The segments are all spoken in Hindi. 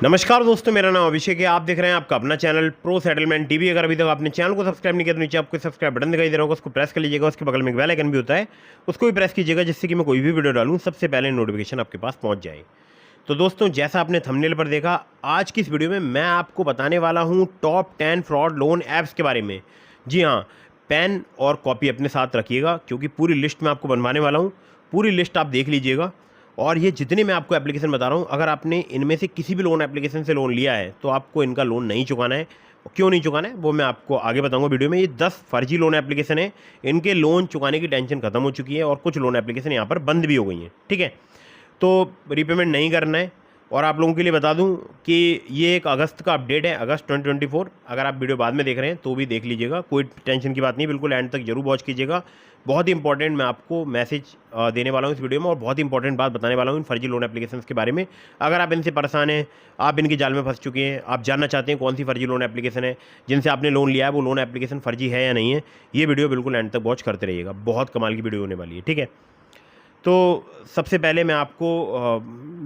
नमस्कार दोस्तों, मेरा नाम अभिषेक है। आप देख रहे हैं आपका अपना चैनल प्रो सेटलमेंट टीवी। अगर अभी तक आपने चैनल को सब्सक्राइब नहीं किया तो नीचे आपको सब्सक्राइब बटन दिखाई दे रहा होगा, उसको प्रेस कर लीजिएगा। उसके बगल में एक बेल आइकन भी होता है, उसको भी प्रेस कीजिएगा, जिससे कि मैं कोई भी वीडियो डालूं सबसे पहले नोटिफिकेशन आपके पास पहुंच जाए। तो दोस्तों, जैसा आपने थंबनेल पर देखा, आज की इस वीडियो में मैं आपको बताने वाला हूँ टॉप 10 फ्रॉड लोन ऐप्स के बारे में। जी हाँ, पेन और कॉपी अपने साथ रखिएगा, क्योंकि पूरी लिस्ट मैं आपको बनवाने वाला हूँ। पूरी लिस्ट आप देख लीजिएगा। और ये जितने मैं आपको एप्लीकेशन बता रहा हूँ, अगर आपने इनमें से किसी भी लोन एप्लीकेशन से लोन लिया है तो आपको इनका लोन नहीं चुकाना है। क्यों नहीं चुकाना है वो मैं आपको आगे बताऊंगा वीडियो में। ये 10 फर्जी लोन एप्लीकेशन है, इनके लोन चुकाने की टेंशन खत्म हो चुकी है और कुछ लोन एप्लीकेशन यहाँ पर बंद भी हो गई हैं। ठीक है, तो रीपेमेंट नहीं करना है। और आप लोगों के लिए बता दूं कि ये एक अगस्त का अपडेट है, अगस्त 2024। अगर आप वीडियो बाद में देख रहे हैं तो भी देख लीजिएगा, कोई टेंशन की बात नहीं, बिल्कुल एंड तक जरूर वॉच कीजिएगा। बहुत ही इंपॉर्टेंट मैं आपको मैसेज देने वाला हूं इस वीडियो में, और बहुत ही इंपॉर्टेंट बात बताने वाला हूं इन फर्जी लोन एप्लीकेशंस के बारे में। अगर आप इनसे परेशान हैं, आप इनके जाल में फंस चुके हैं, आप जानना चाहते हैं कौन सी फर्जी लोन एप्लीकेशन है जिनसे आपने लोन लिया है, वो लोन एप्लीकेशन फर्जी है या नहीं है, ये वीडियो बिल्कुल एंड तक वॉच करते रहिएगा। बहुत कमाल की वीडियो होने वाली है। ठीक है, तो सबसे पहले मैं आपको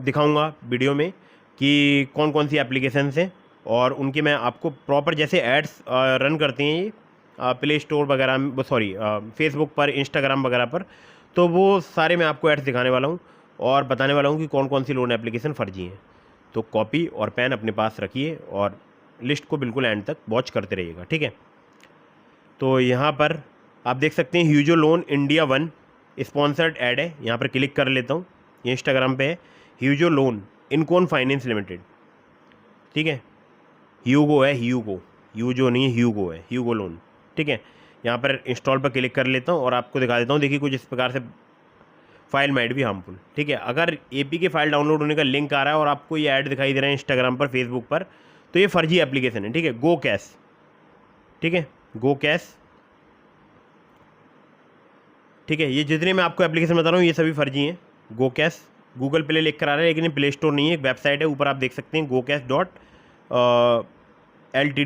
दिखाऊंगा वीडियो में कि कौन कौन सी एप्लीकेशंस हैं, और उनके मैं आपको प्रॉपर जैसे एड्स रन करते हैं ये प्ले स्टोर वगैरह में, सॉरी फेसबुक पर, इंस्टाग्राम वगैरह पर, तो वो सारे मैं आपको एड्स दिखाने वाला हूँ और बताने वाला हूँ कि कौन कौन सी लोन एप्लीकेशन फर्जी हैं। तो कॉपी और पेन अपने पास रखिए और लिस्ट को बिल्कुल एंड तक वॉच करते रहिएगा। ठीक है, तो यहाँ पर आप देख सकते हैं Hugo loan India one sponsored add है। यहाँ पर क्लिक कर लेता हूँ, ये इंस्टाग्राम पे है। ह्यूजो लोन इनकॉन फाइनेंस लिमिटेड, ठीक है, ह्यूगो है, ह्यूगो, ह्यूजो नहीं है, ह्यूगो है, ह्यूगो लोन। ठीक है, यहाँ पर इंस्टॉल पर क्लिक कर लेता हूँ और आपको दिखा देता हूँ। देखिए कुछ इस प्रकार से फाइल माइट भी हार्मफुल। ठीक है, अगर एपी के फाइल डाउनलोड होने का लिंक आ रहा है और आपको ये ऐड दिखाई दे रहा है इंस्टाग्राम पर, फेसबुक पर, तो ये फर्जी एप्लीकेशन है। ठीक है, गो कैश, ठीक है, गो कैश। ठीक है, ये जितने मैं आपको एप्लीकेशन बता रहा हूँ ये सभी फर्जी हैं। गो कैश गूगल प्ले लिख कर आ रहा है, लेकिन ये प्ले स्टोर नहीं है, एक वेबसाइट है, ऊपर आप देख सकते हैं GoCash.LTD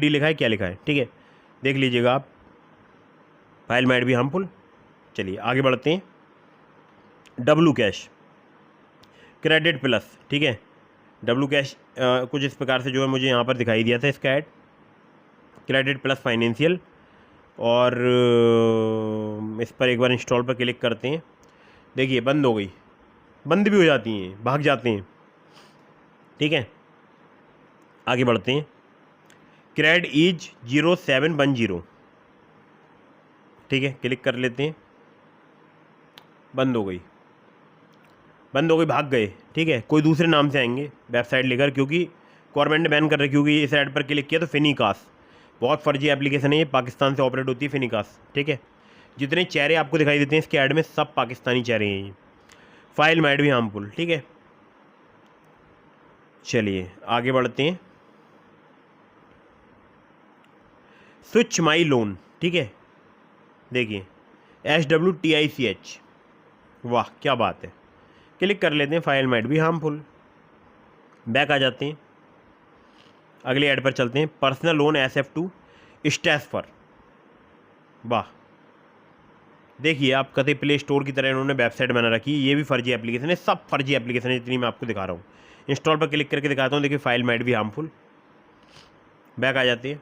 लिखा है, क्या लिखा है। ठीक है, देख लीजिएगा आप, फाइल माइट भी हार्मफुल। चलिए आगे बढ़ते हैं। डब्लू कैश क्रेडिट प्लस, ठीक है, डब्लू कैश कुछ इस प्रकार से जो है मुझे यहाँ पर दिखाई दिया था इसका ऐड, क्रेडिट प्लस फाइनेंशियल। और इस पर एक बार इंस्टॉल पर क्लिक करते हैं। देखिए बंद हो गई, बंद भी हो जाती हैं, भाग जाते हैं। ठीक है, आगे बढ़ते हैं। क्रेड इज 0710, ठीक है, क्लिक कर लेते हैं। बंद हो गई, बंद हो गई, भाग गए। ठीक है, कोई दूसरे नाम से आएंगे वेबसाइट लेकर, क्योंकि गवर्नमेंट ने बैन कर रही, क्योंकि इस ऐड पर क्लिक किया तो फिनिकास, बहुत फर्जी एप्लीकेशन है ये, पाकिस्तान से ऑपरेट होती है फिनिकास। ठीक है, जितने चेहरे आपको दिखाई देते हैं इसके ऐड में सब पाकिस्तानी चेहरे हैं ये। फाइल माइट भी हार्मफुल। ठीक है, चलिए आगे बढ़ते हैं। स्विच माई लोन, ठीक है, देखिए SWTICH, वाह क्या बात है, क्लिक कर लेते हैं। फाइल माइट भी हार्मफुल। बैक आ जाते हैं, अगले ऐड पर चलते हैं। पर्सनल लोन SF2 स्टैस पर, वाह, देखिए आप कतई प्ले स्टोर की तरह इन्होंने वेबसाइट बना रखी है। ये भी फर्जी एप्लीकेशन है, सब फर्जी एप्लीकेशन है जितनी मैं आपको दिखा रहा हूँ। इंस्टॉल पर क्लिक करके दिखाता हूँ। देखिए फाइल माइट भी हार्मफुल। बैक आ जाती है,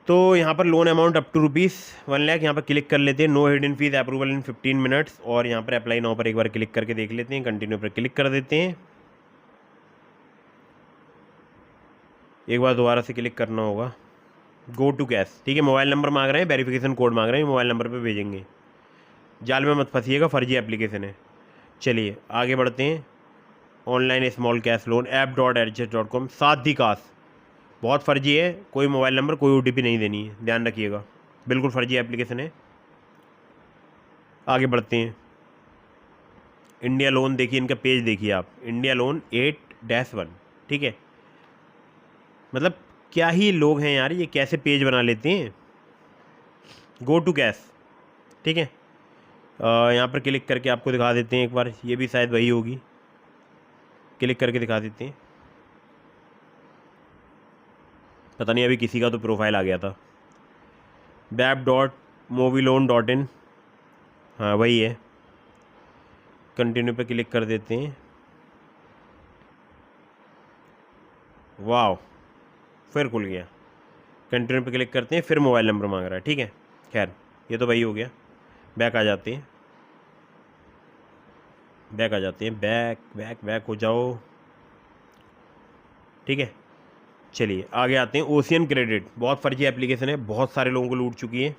तो यहाँ पर लोन अमाउंट अप टू ₹1,00,000 यहाँ पर क्लिक कर लेते हैं। No hidden fees, approval in 15 minutes. और यहाँ पर अप्लाई नाउ पर एक बार क्लिक करके देख लेते हैं। कंटिन्यू पर क्लिक कर देते हैं। एक बार दोबारा से क्लिक करना होगा। गो टू कैश, ठीक है, मोबाइल नंबर मांग रहे हैं, वेरिफिकेशन कोड मांग रहे हैं, मोबाइल नंबर पे भेजेंगे। जाल में मत फंसिएगा, फर्जी एप्लीकेशन है। चलिए आगे बढ़ते हैं। Online small cash loan app.adjust.com, साधिकास, बहुत फर्जी है। कोई मोबाइल नंबर, कोई OTP नहीं देनी है, ध्यान रखिएगा, बिल्कुल फर्जी एप्लीकेशन है। आगे बढ़ते हैं। इंडिया लोन, देखिए इनका पेज देखिए आप, इंडिया लोन 8-1, ठीक है, मतलब क्या ही लोग हैं यार, ये कैसे पेज बना लेते हैं। गो टू कैश, ठीक है, यहाँ पर क्लिक करके आपको दिखा देते हैं एक बार, ये भी शायद वही होगी, क्लिक करके दिखा देते हैं। पता नहीं, अभी किसी का तो प्रोफाइल आ गया था, web.movilon.in, हाँ वही है। कंटिन्यू पे क्लिक कर देते हैं। वाह, फिर खुल गया। कंटिन्यू पे क्लिक करते हैं, फिर मोबाइल नंबर मांग रहा है। ठीक है, खैर ये तो भाई हो गया। बैक आ जाते हैं, बैक आ जाते हैं, बैक बैक बैक हो जाओ। ठीक है, चलिए आगे आते हैं। ओशियन क्रेडिट बहुत फर्जी एप्लीकेशन है, बहुत सारे लोगों को लूट चुकी है।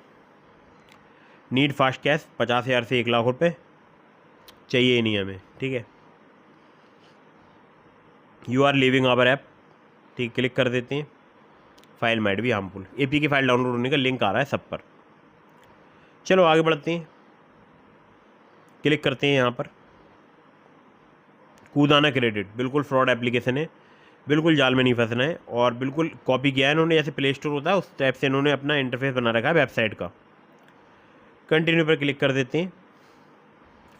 नीड फास्ट कैश 50,000 से 1 लाख रुपए, चाहिए ही नहीं हमें। ठीक है, you are living our app, ठीक, क्लिक कर देते हैं। फाइल माइट भी हार्मफुल, एपी की फाइल डाउनलोड होने का लिंक आ रहा है सब पर। चलो आगे बढ़ते हैं, क्लिक करते हैं यहाँ पर। कूदाना क्रेडिट बिल्कुल फ्रॉड एप्लीकेशन है, बिल्कुल जाल में नहीं फंसना है। और बिल्कुल कॉपी किया है इन्होंने, जैसे प्ले स्टोर होता है उस टाइप से इन्होंने अपना इंटरफेस बना रखा है वेबसाइट का। कंटिन्यू पर क्लिक कर देते हैं।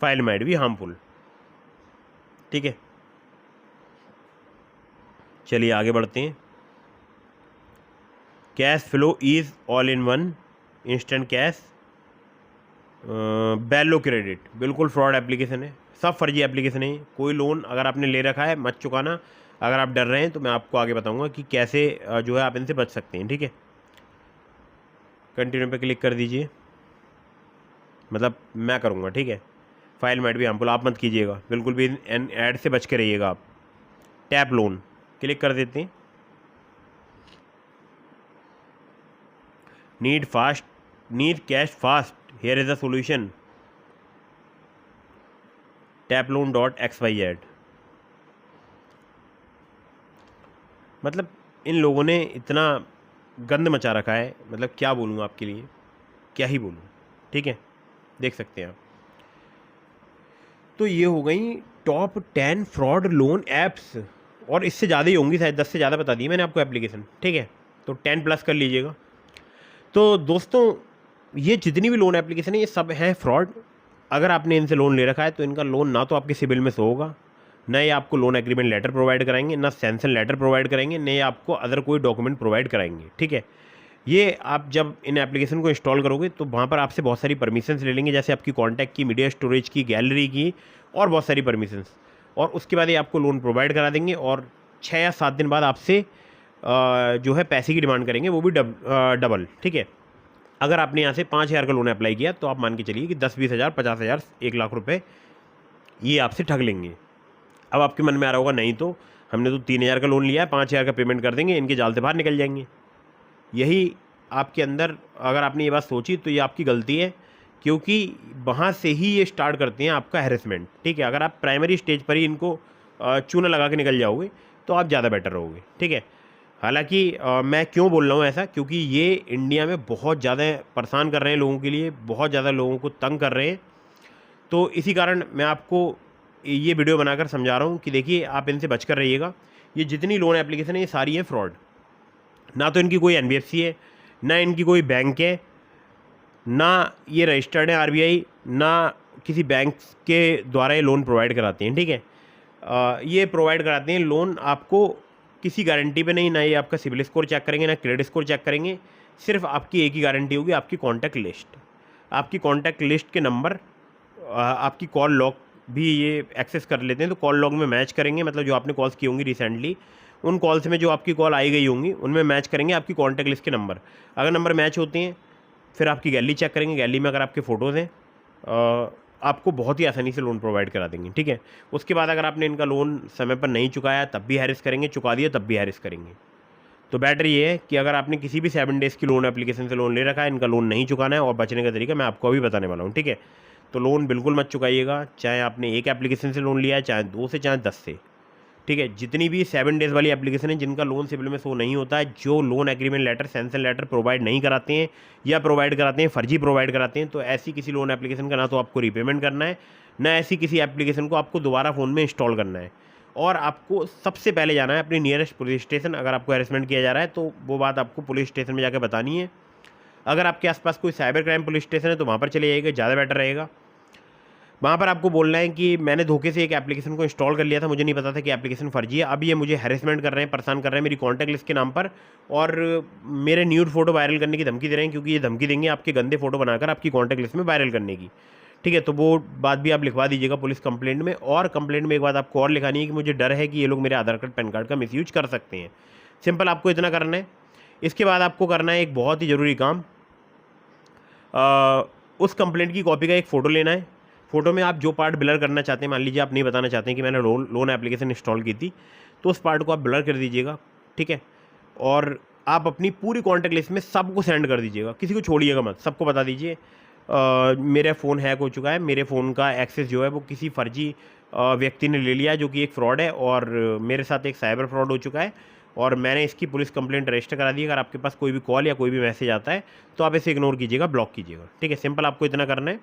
फाइल माइट भी हार्मफुल। ठीक है, चलिए आगे बढ़ते हैं। Cash flow is all in one, instant cash. Balor credit बिल्कुल फ्रॉड एप्लीकेशन है, सब फर्जी एप्लीकेशन है। कोई लोन अगर आपने ले रखा है मत चुकाना। अगर आप डर रहे हैं तो मैं आपको आगे बताऊंगा कि कैसे जो है आप इनसे बच सकते हैं। ठीक है, कंटिन्यू पे क्लिक कर दीजिए, मतलब मैं करूँगा। ठीक है, फाइल माइट भी हार्मफुल, आप मत कीजिएगा, बिल्कुल भी ऐड से बच के रहिएगा आप। टैप लोन क्लिक कर देते हैं। Need cash fast, here is a solution, taploan.xyz। मतलब इन लोगों ने इतना गंद मचा रखा है, मतलब क्या बोलूँ आपके लिए, क्या ही बोलूँ। ठीक है, देख सकते हैं आप। तो ये हो गई टॉप 10 फ्रॉड लोन ऐप्स, और इससे ज़्यादा ही होंगी शायद, 10 से ज़्यादा बता दी मैंने आपको एप्लीकेशन। ठीक है, तो 10 प्लस कर लीजिएगा। तो दोस्तों ये जितनी भी लोन एप्लीकेशन है ये सब हैं फ्रॉड। अगर आपने इनसे लोन ले रखा है तो इनका लोन ना तो आपके सिबिल में शो होगा, ना ये आपको लोन एग्रीमेंट लेटर प्रोवाइड कराएंगे, ना सैंक्शन लेटर प्रोवाइड करेंगे, ना ये आपको अदर कोई डॉक्यूमेंट प्रोवाइड कराएंगे। ठीक है, ये आप जब इन एप्लीकेशन को इंस्टॉल करोगे तो वहाँ पर आपसे बहुत सारी परमिशंस ले लेंगे, जैसे आपकी कॉन्टैक्ट की, मीडिया स्टोरेज की, गैलरी की, और बहुत सारी परमिशंस। और उसके बाद ये आपको लोन प्रोवाइड करा देंगे, और 6 या 7 दिन बाद आपसे जो है पैसे की डिमांड करेंगे, वो भी डबल। ठीक है, अगर आपने यहाँ से 5,000 का लोन अप्लाई किया तो आप मान के चलिए कि 10-20 हज़ार, 50,000, 1 लाख रुपए ये आपसे ठग लेंगे। अब आपके मन में आ रहा होगा नहीं तो हमने तो 3,000 का लोन लिया है, 5,000 का पेमेंट कर देंगे, इनके जाल से बाहर निकल जाएंगे। यही आपके अंदर अगर आपने ये बात सोची तो ये आपकी गलती है, क्योंकि वहाँ से ही ये स्टार्ट करते हैं आपका हैरेसमेंट। ठीक है, अगर आप प्राइमरी स्टेज पर ही इनको चूना लगा के निकल जाओगे तो आप ज़्यादा बेटर रहोगे। ठीक है, हालांकि मैं क्यों बोल रहा हूँ ऐसा, क्योंकि ये इंडिया में बहुत ज़्यादा परेशान कर रहे हैं लोगों के लिए, बहुत ज़्यादा लोगों को तंग कर रहे हैं। तो इसी कारण मैं आपको ये वीडियो बनाकर समझा रहा हूँ कि देखिए आप इनसे बचकर रहिएगा। ये जितनी लोन एप्लीकेशन है ये सारी हैं फ्रॉड। ना तो इनकी कोई NBFC है, ना इनकी कोई बैंक है, ना ये रजिस्टर्ड है RBI, ना किसी बैंक के द्वारा ये लोन प्रोवाइड कराते हैं। ठीक है, ये प्रोवाइड कराते हैं लोन आपको किसी गारंटी पे नहीं, ना ये आपका सिबिल स्कोर चेक करेंगे, ना क्रेडिट स्कोर चेक करेंगे। सिर्फ आपकी एक ही गारंटी होगी, आपकी कॉन्टैक्ट लिस्ट। आपकी कॉन्टैक्ट लिस्ट के नंबर, आपकी कॉल लॉग भी ये एक्सेस कर लेते हैं, तो कॉल लॉग में मैच करेंगे, मतलब जो आपने कॉल्स की होंगी रिसेंटली, उन कॉल्स में जो आपकी कॉल आई गई होंगी उनमें मैच करेंगे आपकी कॉन्टैक्ट लिस्ट के नंबर। अगर नंबर मैच होते हैं फिर आपकी गैलरी चेक करेंगे, गैलरी में अगर आपके फ़ोटोज़ हैं आपको बहुत ही आसानी से लोन प्रोवाइड करा देंगे। ठीक है, उसके बाद अगर आपने इनका लोन समय पर नहीं चुकाया तब भी हैरेस करेंगे, चुका दिया तब भी हैरेस करेंगे। तो बेटर ये है कि अगर आपने किसी भी 7 डेज़ की लोन एप्लीकेशन से लोन ले रखा है, इनका लोन नहीं चुकाना है, और बचने का तरीका मैं आपको अभी बताने वाला हूँ। ठीक है, तो लोन बिल्कुल मत चुकाइएगा, चाहे आपने एक एप्लीकेशन से लोन लिया है, चाहे 2 से, चाहे 10 से। ठीक है, जितनी भी 7 डेज़ वाली एप्लीकेशन है जिनका लोन सिबिल में शो नहीं होता है, जो loan agreement letter, sanction letter provide नहीं कराते हैं, या प्रोवाइड कराते हैं फर्जी प्रोवाइड कराते हैं, तो ऐसी किसी लोन एप्लीकेशन का ना तो आपको रीपेमेंट करना है, ना ऐसी किसी एप्लीकेशन को आपको दोबारा फ़ोन में इंस्टॉल करना है। और आपको सबसे पहले जाना है अपनी नियरेस्ट पुलिस स्टेशन। अगर आपको हैरेसमेंट किया जा रहा है तो वो बात आपको पुलिस स्टेशन में जाकर बतानी है। अगर आपके आसपास कोई साइबर क्राइम पुलिस स्टेशन है तो वहाँ पर चले जाइएगा, ज़्यादा बेटर रहेगा। वहाँ पर आपको बोलना है कि मैंने धोखे से एक एप्लीकेशन को इंस्टॉल कर लिया था, मुझे नहीं पता था कि एप्लीकेशन फर्जी है, अब ये मुझे हैरेसमेंट कर रहे हैं, परेशान कर रहे हैं मेरी कॉन्टैक्ट लिस्ट के नाम पर, और मेरे न्यूड फोटो वायरल करने की धमकी दे रहे हैं, क्योंकि ये धमकी देंगे आपके गंदे फोटो बनाकर आपकी कॉन्टैक्ट लिस्ट में वायरल करने की। ठीक है, तो वो बात भी आप लिखवा दीजिएगा पुलिस कंप्लेंट में। और कंप्लेंट में एक बात आपको और लिखानी है कि मुझे डर है कि ये लोग मेरे आधार कार्ड, पैन कार्ड का मिसयूज कर सकते हैं। सिंपल आपको इतना करना है। इसके बाद आपको करना है एक बहुत ही ज़रूरी काम, उस कंप्लेंट की कॉपी का एक फ़ोटो लेना है। फ़ोटो में आप जो पार्ट ब्लर करना चाहते हैं, मान लीजिए आप नहीं बताना चाहते हैं कि मैंने लोन एप्लीकेशन इंस्टॉल की थी, तो उस पार्ट को आप ब्लर कर दीजिएगा, ठीक है। और आप अपनी पूरी कॉन्टैक्ट लिस्ट में सबको सेंड कर दीजिएगा, किसी को छोड़िएगा मत, सबको बता दीजिए मेरा फ़ोन हैक हो चुका है, मेरे फ़ोन का एक्सेस जो है वो किसी फर्जी व्यक्ति ने ले लिया, जो कि एक फ़्रॉड है, और मेरे साथ एक साइबर फ्रॉड हो चुका है और मैंने इसकी पुलिस कंप्लेंट रजिस्टर करा दी है। अगर आपके पास कोई भी कॉल या कोई भी मैसेज आता है तो आप इसे इग्नोर कीजिएगा, ब्लॉक कीजिएगा, ठीक है। सिंपल आपको इतना करना है।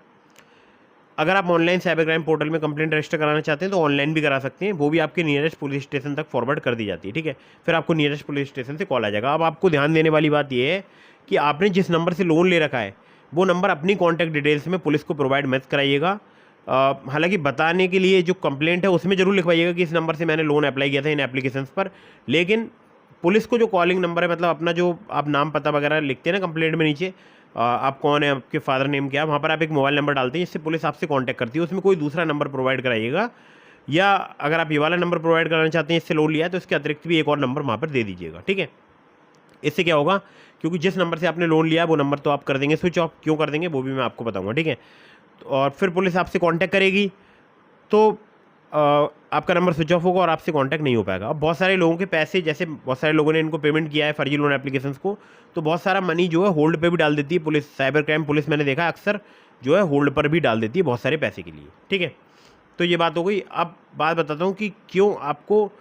अगर आप ऑनलाइन साइबर क्राइम पोर्टल में कंप्लेंट रजिस्टर कराना चाहते हैं तो ऑनलाइन भी करा सकते हैं, वो भी आपके नियरेस्ट पुलिस स्टेशन तक फॉरवर्ड कर दी जाती है, ठीक है। फिर आपको नियरेस्ट पुलिस स्टेशन से कॉल आ जाएगा। अब आपको ध्यान देने वाली बात यह है कि आपने जिस नंबर से लोन ले रखा है वो नंबर अपनी कॉन्टैक्ट डिटेल्स में पुलिस को प्रोवाइड मत कराइएगा। हालांकि बताने के लिए जो कंप्लेंट है उसमें जरूर लिखवाइएगा कि इस नंबर से मैंने लोन अप्लाई किया था इन एप्लीकेशंस पर, लेकिन पुलिस को जो कॉलिंग नंबर है, मतलब अपना जो आप नाम पता वगैरह लिखते हैं ना कंप्लेंट में नीचे, आप कौन है, आपके फादर नेम क्या है, वहाँ पर आप एक मोबाइल नंबर डालते हैं जिससे पुलिस आपसे कांटेक्ट करती है, उसमें कोई दूसरा नंबर प्रोवाइड कराइएगा। या अगर आप ये वाला नंबर प्रोवाइड कराना चाहते हैं इससे लोन लिया है तो इसके अतिरिक्त भी एक और नंबर वहाँ पर दे दीजिएगा, ठीक है। इससे क्या होगा, क्योंकि जिस नंबर से आपने लोन लिया है वो नंबर तो आप कर देंगे स्विच ऑफ, क्यों कर देंगे वो भी मैं आपको बताऊँगा, ठीक है। और फिर पुलिस आपसे कॉन्टैक्ट करेगी तो आपका नंबर स्विच ऑफ होगा और आपसे कांटेक्ट नहीं हो पाएगा। अब बहुत सारे लोगों के पैसे, जैसे बहुत सारे लोगों ने इनको पेमेंट किया है फर्जी लोन एप्लीकेशंस को, तो बहुत सारा मनी जो है होल्ड पे भी डाल देती है पुलिस। साइबर क्राइम पुलिस मैंने देखा अक्सर जो है होल्ड पर भी डाल देती है बहुत सारे पैसे के लिए, ठीक है। तो ये बात हो गई। अब बात बताता हूँ कि क्यों आपको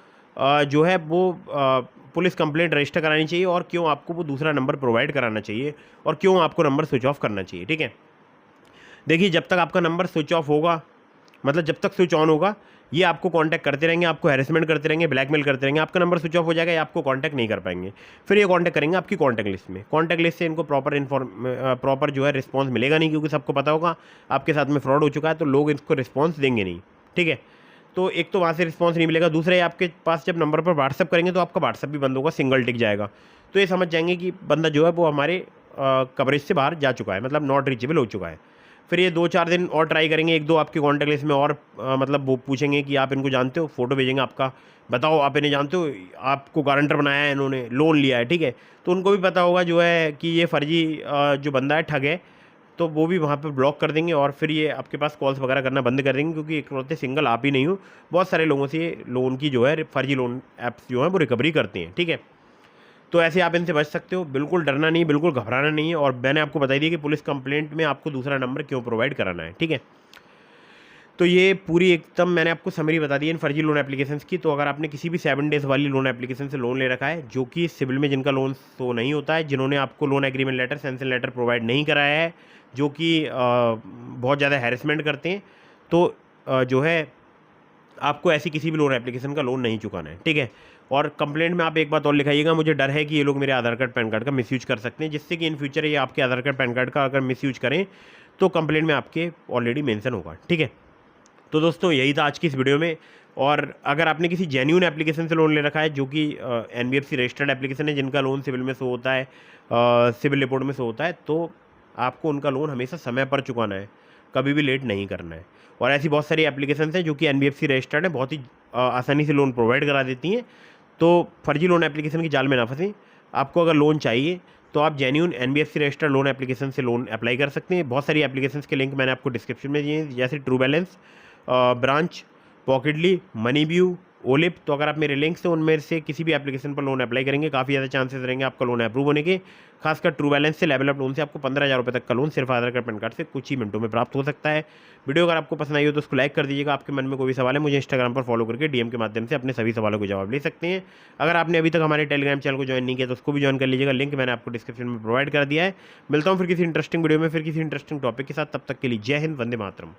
जो है वो पुलिस कंप्लेंट रजिस्टर करानी चाहिए और क्यों आपको वो दूसरा नंबर प्रोवाइड कराना चाहिए और क्यों आपको नंबर स्विच ऑफ करना चाहिए, ठीक है। देखिए, जब तक आपका नंबर स्विच ऑफ होगा, मतलब जब तक स्विच ऑन होगा, ये आपको कांटेक्ट करते रहेंगे, आपको हैरेसमेंट करते रहेंगे, ब्लैकमेल करते रहेंगे। आपका नंबर स्विच ऑफ हो जाएगा, ये आपको कांटेक्ट नहीं कर पाएंगे। फिर ये कांटेक्ट करेंगे आपकी कांटेक्ट लिस्ट में। कांटेक्ट लिस्ट से इनको प्रॉपर जो है रिस्पांस मिलेगा नहीं, क्योंकि सबको पता होगा आपके साथ में फ्रॉड हो चुका है, तो लोग इसको रिस्पॉन्स देंगे नहीं, ठीक है। तो एक तो वहाँ से रिस्पॉन्स नहीं मिलेगा, दूसरा आपके पास जब नंबर पर व्हाट्सअप करेंगे तो आपका व्हाट्सअप भी बंद होगा, सिंगल टिक जाएगा। तो ये समझ जाएंगे कि बंदा जो है वो हमारे कवरेज से बाहर जा चुका है, मतलब नॉट रीचेबल हो चुका है। फिर ये 2-4 दिन और ट्राई करेंगे, एक दो आपके कॉन्टैक्ट लिस्ट में और मतलब वो पूछेंगे कि आप इनको जानते हो, फोटो भेजेंगे आपका, बताओ आप इन्हें जानते हो, आपको गारंटर बनाया है इन्होंने, लोन लिया है, ठीक है। तो उनको भी पता होगा जो है कि ये फर्जी जो बंदा है ठग है, तो वो भी वहाँ पे ब्लॉक कर देंगे और फिर ये आपके पास कॉल्स वगैरह करना बंद कर देंगे, क्योंकि इकलौते सिंगल आप ही नहीं हो, बहुत सारे लोगों से ये लोन की जो है फर्जी लोन ऐप्स जो हैं वो रिकवरी करते हैं, ठीक है। तो ऐसे आप इनसे बच सकते हो, बिल्कुल डरना नहीं, बिल्कुल घबराना नहीं है। और मैंने आपको बताई दी कि पुलिस कंप्लेंट में आपको दूसरा नंबर क्यों प्रोवाइड कराना है, ठीक है। तो ये पूरी एकदम मैंने आपको समरी बता दी इन फर्जी लोन एप्लीकेशंस की। तो अगर आपने किसी भी 7 डेज़ वाली लोन एप्लीकेशन से लोन ले रखा है, जो कि सिविल में जिनका लोन शो नहीं होता है, जिन्होंने आपको loan agreement letter, sanction letter provide नहीं कराया है, जो कि बहुत ज़्यादा हैरेसमेंट करते हैं, तो जो है आपको ऐसी किसी भी लोन एप्लीकेशन का लोन नहीं चुकाना है, ठीक है। और कंप्लेंट में आप एक बात और लिखाइएगा, मुझे डर है कि ये लोग मेरे आधार कार्ड पैन कार्ड का मिसयूज कर सकते हैं, जिससे कि इन फ्यूचर ये आपके आधार कार्ड पैन कार्ड का अगर मिसयूज करें तो कंप्लेंट में आपके ऑलरेडी मेंशन होगा, ठीक है। तो दोस्तों यही था आज की इस वीडियो में। और अगर आपने किसी जेन्यून एप्लीकेशन से लोन ले रखा है, जो कि NBFC रजिस्टर्ड एप्लीकेशन है, जिनका लोन सिविल में शो होता है, सिविल रिपोर्ट में शो होता है, तो आपको उनका लोन हमेशा समय पर चुकाना है, कभी भी लेट नहीं करना है। और ऐसी बहुत सारी एप्लीकेशन हैं जो कि NBFC रजिस्टर्ड है, बहुत ही आसानी से लोन प्रोवाइड करा देती हैं। तो फर्जी लोन एप्लीकेशन की जाल में ना फंसें। आपको अगर लोन चाहिए तो आप genuine NBFC registered loan application से लोन अप्लाई कर सकते हैं। बहुत सारी एप्लीकेशंस के लिंक मैंने आपको डिस्क्रिप्शन में दिए हैं, जैसे ट्रू बैलेंस, ब्रांच, पॉकेटली, मनीव्यू, ओलिप। तो अगर आप मेरे लिंक से उनमें से किसी भी एप्लीकेशन पर लोन अप्लाई करेंगे, काफ़ी ज़्यादा चांसेस रहेंगे आपका लोन अप्रूव होने के। खासकर ट्रू बैलेंस से, लेवल अप लोन से आपको 15,000 रुपये तक का लोन सिर्फ आधार कार्ड पैन कार्ड से कुछ ही मिनटों में प्राप्त हो सकता है। वीडियो अगर आपको पसंद आई हो तो उसको लाइक कर दीजिएगा। आपके मन में कोई भी सवाल है, मुझे इंस्टाग्राम पर फॉलो करके DM के माध्यम से अपने सभी सवालों को जवाब ले सकते हैं। अगर आपने अभी तक हमारे टेलीग्राम चैनल को ज्वाइन नहीं किया तो उसको भी ज्वाइन कर लीजिएगा, लिंक मैंने आपको डिस्क्रिप्शन में प्रोवाइड कर दिया है। मिलता हूँ फिर किसी इंटरेस्टिंग वीडियो में, फिर किसी इंटरेस्टिंग टॉपिक के साथ। तब तक के लिए जय हिंद, वंदे मातरम।